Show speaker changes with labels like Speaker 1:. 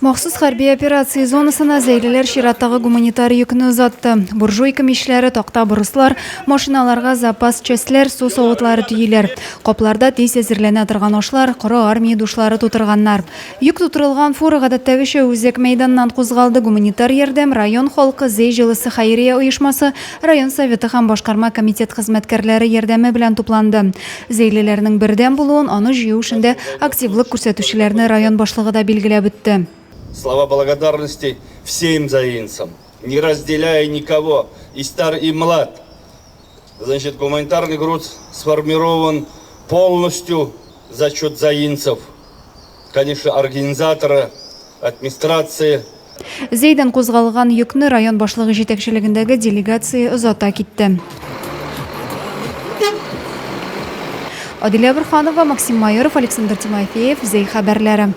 Speaker 1: Махсус хәрби операция зонасына зәйлеләр чираттагы гуманитар йөкне узатты. Буржуйка мишләре, такта бурыслар, машиналарга запас частьләр, су савытлары төйләр. Капларда тиз әзерләнә торган ашлар, коры армия душлары тутырганнар. Йөк тутырылган фура гадәттәгечә үзәк мәйданнан кузгалды. Гуманитар ярдәм район халкы Зей җылысы хәйрия оешмасы, район советы һәм башкарма комитет хезмәткәрләре ярдәме белән тупланды. Зәйлеләрнең бердәм булуын, аны җыю эшендә активлык күрсәтүчеләрне район башлыгы да билгеләп үтте.
Speaker 2: Слова благодарности всем заинцам, не разделяя никого, и стар, и млад. Значит, гуманитарный груз сформирован полностью за счет заинцев. Конечно, организаторы, администрации.
Speaker 1: Зейдән кузгалган йөкне район башлыгы җитәкчелегендәге делегация озата китте. Адилә Бирханова, Максим Майоров, Александр Тимофеев, Зей хәбәрләре.